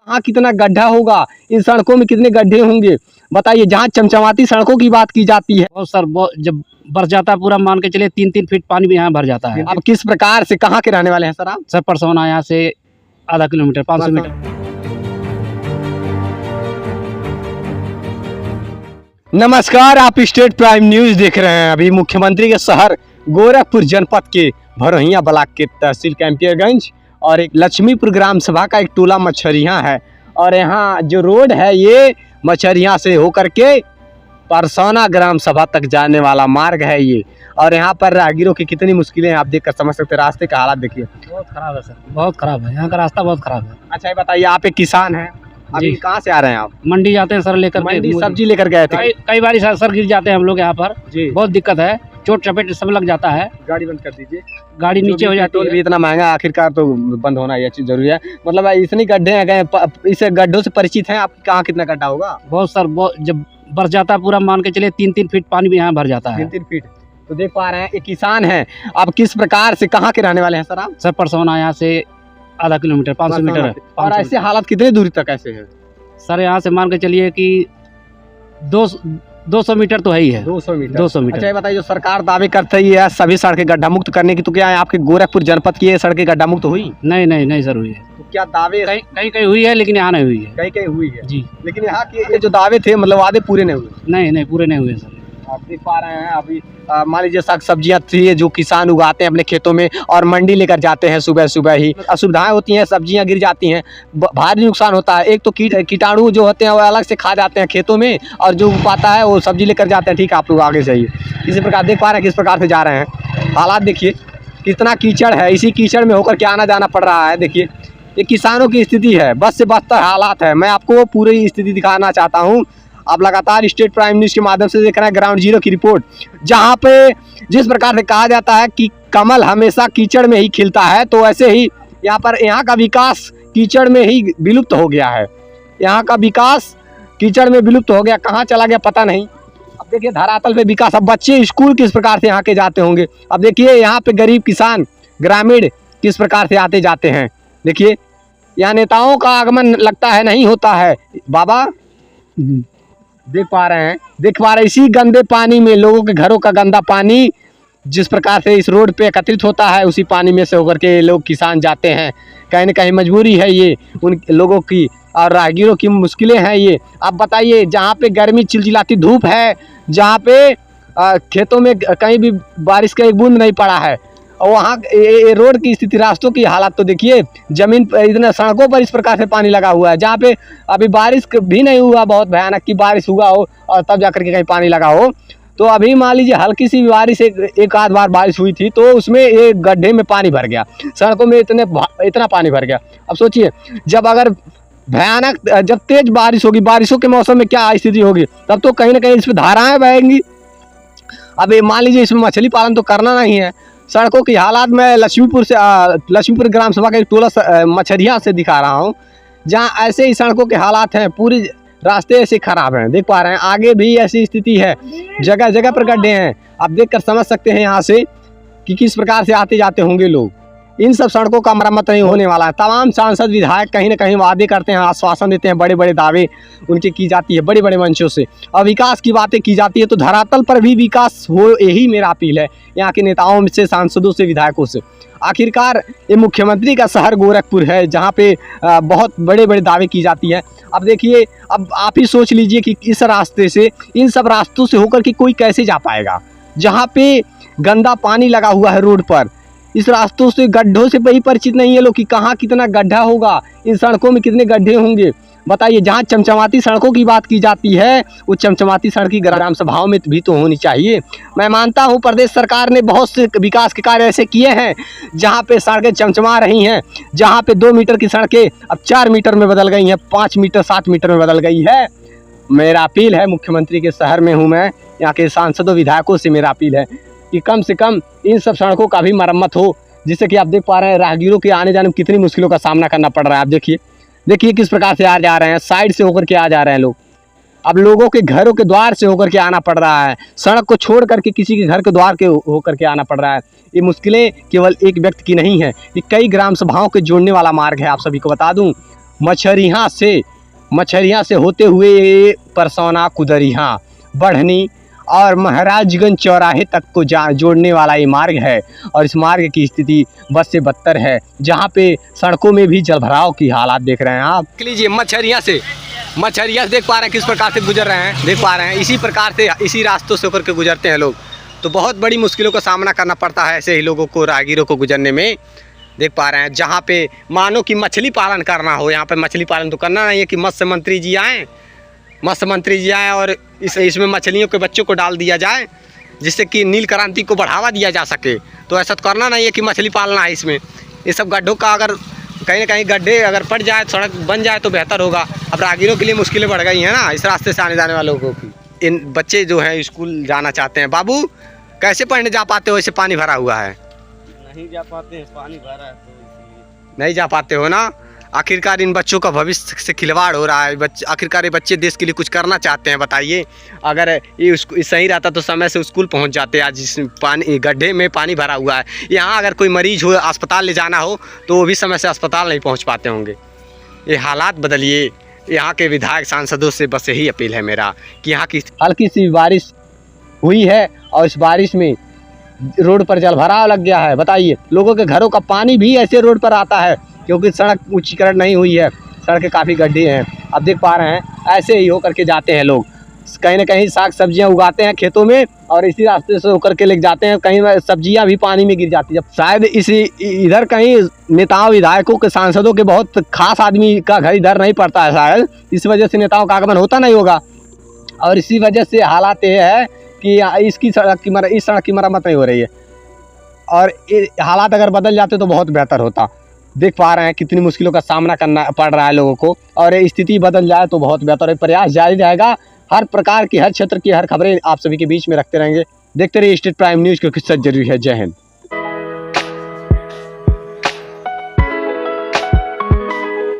कहाँ कितना गड्ढा होगा, इन सड़कों में कितने गड्ढे होंगे बताइए। जहाँ चमचमाती सड़कों की बात की जाती है, बहुत सर जब बरस जाता है पूरा, मान के चलिए 3-3 फीट पानी भी यहाँ भर जाता है। अब किस प्रकार से, कहाँ के रहने वाले हैं सर आप? सर परसोना यहाँ से आधा किलोमीटर 500 मीटर। नमस्कार, आप स्टेट प्राइम न्यूज देख रहे हैं। अभी मुख्यमंत्री के शहर गोरखपुर जनपद के भरोहिया ब्लॉक के तहसील कैंपियरगंज और एक लक्ष्मीपुर ग्राम सभा का एक टोला मछरियाँ है। और यहाँ जो रोड है ये मछरियाँ से होकर के परसोना ग्राम सभा तक जाने वाला मार्ग है ये। और यहाँ पर राहगीरों की कितनी मुश्किलें हैं आप देख कर समझ सकते हैं। रास्ते का हालात देखिए, बहुत खराब है सर, बहुत खराब है, यहाँ का रास्ता बहुत खराब है। अच्छा ये बताइए, आप एक किसान हैं, अभी कहाँ से आ रहे हैं आप? मंडी जाते हैं सर, लेकर मंडी सब्जी लेकर गए थे। कई बार सर गिर जाते हैं हम लोग यहाँ पर जी, बहुत दिक्कत है, चोट चपेट सब लग जाता है। गाड़ी बंद कर दीजिए, गाड़ी नीचे हो जाती है। भी इतना महंगा, आखिरकार तो बंद होना ये चीज जरूरी है। मतलब इतने गड्ढे हैं गए, इस गड्ढों से परिचित हैं आप? कहाँ कितना गड्ढा होगा? बहुत सर जब बरस जाता है पूरा, मान के चलिए 3-3 फीट पानी भी यहाँ भर जाता है। 3-3 फीट। तो देख पा रहे हैं एक किसान है। आप किस प्रकार से, कहाँ के रहने वाले हैं सर आप? सर परसोना यहाँ से आधा किलोमीटर 500 मीटर है। और ऐसे हालात कितनी दूरी तक ऐसे है सर? यहाँ से मान के चलिए कि 200 मीटर तो है ही है। 200 मीटर। 200 मीटर। अच्छा ये बताइए, जो सरकार दावे करती है सभी सड़कें गड्ढा मुक्त करने की, तो क्या है आपके गोरखपुर जनपद की ये सड़कें गड्ढा मुक्त हुई? नहीं सर हुई है। तो क्या दावे कहीं हुई है, लेकिन यहाँ नहीं हुई है। कहीं हुई है जी, लेकिन यहाँ के ये जो दावे थे मतलब वादे पूरे नहीं हुए? नहीं पूरे नहीं हुए सर। आप देख पा रहे हैं अभी मान लीजिए साग सब्जियां थी जो किसान उगाते हैं अपने खेतों में और मंडी लेकर जाते हैं सुबह सुबह ही। असुविधाएं होती हैं, सब्जियां गिर जाती हैं, भारी नुकसान होता है। एक तो कीटाणु जो होते हैं वो अलग से खा जाते हैं खेतों में, और जो उगाता है वो सब्जी लेकर जाते हैं। ठीक है, आप लोग आगे जाइए। इसी प्रकार देख पा रहे हैं किस प्रकार से जा रहे हैं। हालात देखिए, कितना कीचड़ है, इसी कीचड़ में होकर के आना जाना पड़ रहा है। देखिए ये किसानों की स्थिति है, बस से बदतर हालात है। मैं आपको पूरी स्थिति दिखाना चाहता हूँ। आप लगातार स्टेट प्राइम न्यूज़ के माध्यम से देख रहे हैं ग्राउंड जीरो की रिपोर्ट, जहां पे जिस प्रकार से कहा जाता है कि कमल हमेशा कीचड़ में ही खिलता है, तो ऐसे ही यहाँ का विकास कीचड़ में ही विलुप्त हो गया है। यहाँ का विकास कीचड़ में विलुप्त हो गया, कहाँ चला गया पता नहीं। अब देखिए धरातल पे विकास, अब बच्चे स्कूल किस प्रकार से यहाँ के जाते होंगे। अब देखिए यहाँ पे गरीब किसान ग्रामीण किस प्रकार से आते जाते हैं। देखिए यहाँ नेताओं का आगमन लगता है नहीं होता है। बाबा देख पा रहे हैं, इसी गंदे पानी में लोगों के घरों का गंदा पानी जिस प्रकार से इस रोड पे एकत्रित होता है, उसी पानी में से होकर के लोग किसान जाते हैं। कहीं न कहीं मजबूरी है ये उन लोगों की, और राहगीरों की मुश्किलें हैं ये। आप बताइए, जहाँ पे गर्मी चिलचिलाती धूप है, जहाँ पे खेतों में कहीं भी बारिश का एक बूंद नहीं पड़ा है, और वहाँ रोड की स्थिति, रास्तों की हालत तो देखिए। जमीन पर इतना, सड़कों पर इस प्रकार से पानी लगा हुआ है, जहाँ पे अभी बारिश भी नहीं हुआ, बहुत भयानक की बारिश हुआ हो और तब जाकर के कहीं पानी लगा हो। तो अभी मान लीजिए हल्की सी बारिश, एक आध बार बारिश हुई थी, तो उसमें एक गड्ढे में पानी भर गया, सड़कों में इतना पानी भर गया। अब सोचिए, जब अगर भयानक, जब तेज बारिश होगी, बारिशों के मौसम में क्या स्थिति होगी, तब तो कहीं ना कहीं इसमें धाराएँ बहेंगी। अब मान लीजिए इसमें मछली पालन तो करना नहीं है। सड़कों की हालात मैं लक्ष्मीपुर ग्राम सभा का एक टोला मछरियाँ से दिखा रहा हूँ, जहाँ ऐसे ही सड़कों के हालात हैं, पूरी रास्ते ऐसे खराब हैं। देख पा रहे हैं आगे भी ऐसी स्थिति है, जगह जगह पर गड्ढे हैं। आप देखकर समझ सकते हैं यहाँ से कि किस प्रकार से आते जाते होंगे लोग। इन सब सड़कों का मरम्मत नहीं होने वाला है। तमाम सांसद विधायक कहीं ना कहीं वादे करते हैं, आश्वासन देते हैं, बड़े बड़े दावे उनके की जाती है बड़े बड़े मंचों से, और विकास की बातें की जाती है, तो धरातल पर भी विकास हो, यही मेरा अपील है यहाँ के नेताओं से, सांसदों से, विधायकों से। आखिरकार ये मुख्यमंत्री का शहर गोरखपुर है, जहाँ पे बहुत बड़े बड़े दावे की जाती है। अब देखिए, अब आप ही सोच लीजिए कि इस रास्ते से, इन सब रास्तों से होकर के कोई कैसे जा पाएगा, जहाँ पे गंदा पानी लगा हुआ है रोड पर। इस रास्तों से, गड्ढों से ही परिचित नहीं है लोग कि कहाँ कितना गड्ढा होगा, इन सड़कों में कितने गड्ढे होंगे बताइए। जहाँ चमचमाती सड़कों की बात की जाती है, वो चमचमाती सड़की ग्राम सभाओं में भी तो होनी चाहिए। मैं मानता हूँ प्रदेश सरकार ने बहुत से विकास के कार्य ऐसे किए हैं जहाँ पे सड़कें चमचमा रही हैं, जहाँ पे 2 मीटर की सड़कें अब 4 मीटर में बदल गई हैं, 5 मीटर 7 मीटर में बदल गई है। मेरा अपील है, मुख्यमंत्री के शहर में हूँ मैं, यहाँ के सांसदों विधायकों से मेरा अपील है कि कम से कम इन सब सड़कों का भी मरम्मत हो, जिससे कि आप देख पा रहे हैं राहगीरों के आने जाने में कितनी मुश्किलों का सामना करना पड़ रहा है। आप देखिए किस प्रकार से आ जा रहे हैं, साइड से होकर के आ जा रहे हैं लोग। अब लोगों के घरों के द्वार से होकर के आना पड़ रहा है, सड़क को छोड़ करके किसी के घर के द्वार के होकर के आना पड़ रहा है। ये मुश्किलें केवल एक व्यक्ति की नहीं है, ये कई ग्राम सभाओं के जोड़ने वाला मार्ग है। आप सभी को बता दूं, मछरियाँ से होते हुए परसौना, कुदरियाँ, बढ़नी और महाराजगंज चौराहे तक को जोड़ने वाला ये मार्ग है। और इस मार्ग की स्थिति बद से बदतर है, जहाँ पे सड़कों में भी जलभराव की हालात देख रहे हैं आप। देख लीजिए मछरियाँ से देख पा रहे हैं किस प्रकार से गुजर रहे हैं, देख पा रहे हैं इसी प्रकार से इसी रास्तों से होकर के गुजरते हैं लोग। तो बहुत बड़ी मुश्किलों का सामना करना पड़ता है ऐसे ही लोगों को, राहगीरों को गुजरने में। देख पा रहे हैं जहाँ पे मानो कि मछली पालन करना हो, यहाँ पे मछली पालन तो करना नहीं है कि मत्स्य मंत्री जी आएँ और इसमें मछलियों के बच्चों को डाल दिया जाए जिससे कि नील क्रांति को बढ़ावा दिया जा सके। तो ऐसा तो करना नहीं है कि मछली पालना है इसमें। ये सब गड्ढों का अगर कहीं ना कहीं गड्ढे अगर पड़ जाए, सड़क बन जाए तो बेहतर होगा। अब राहगीरों के लिए मुश्किलें बढ़ गई हैं ना इस रास्ते से आने जाने वालों को की। इन बच्चे जो हैं स्कूल जाना चाहते हैं, बाबू कैसे पढ़ने जा पाते हो, ऐसे पानी भरा हुआ है? नहीं जा पाते हैं, पानी भरा है तो इसलिए नहीं जा पाते हो ना। आखिरकार इन बच्चों का भविष्य से खिलवाड़ हो रहा है। आखिरकार ये बच्चे देश के लिए कुछ करना चाहते हैं, बताइए। अगर ये सही रहता तो समय से स्कूल पहुंच जाते। आज जिस पानी गड्ढे में पानी भरा हुआ है, यहाँ अगर कोई मरीज हो अस्पताल ले जाना हो तो वो भी समय से अस्पताल नहीं पहुंच पाते होंगे। ये हालात बदलिए। यहाँ के विधायक सांसदों से बस यही अपील है मेरा कि यहाँ की हल्की सी बारिश हुई है और इस बारिश में रोड पर जलभराव लग गया है। बताइए, लोगों के घरों का पानी भी ऐसे रोड पर आता है क्योंकि सड़क ऊंचीकरण नहीं हुई है, सड़कें काफ़ी गड्ढे हैं। अब देख पा रहे हैं ऐसे ही होकर के जाते हैं लोग, कहीं ना कहीं साग सब्जियां उगाते हैं खेतों में और इसी रास्ते से होकर के ले जाते हैं। कहीं सब्जियां भी पानी में गिर जाती है। शायद इसी इधर कहीं नेताओं, विधायकों के, सांसदों के बहुत खास आदमी का घर इधर नहीं पड़ता है, शायद इस वजह से नेताओं का आगमन होता नहीं होगा। और इसी वजह से हालात ये है कि इस सड़क की मरम्मत नहीं हो रही है और हालात अगर बदल जाते तो बहुत बेहतर होता। देख पा रहे हैं कितनी मुश्किलों का सामना करना पड़ रहा है लोगों को और स्थिति बदल जाए तो बहुत बेहतर है। प्रयास जारी रहेगा, हर प्रकार की, हर क्षेत्र की हर खबरें आप सभी के बीच में रखते रहेंगे। देखते रहिए स्टेट प्राइम न्यूज़, क्योंकि सच जरूरी है। जय हिंद।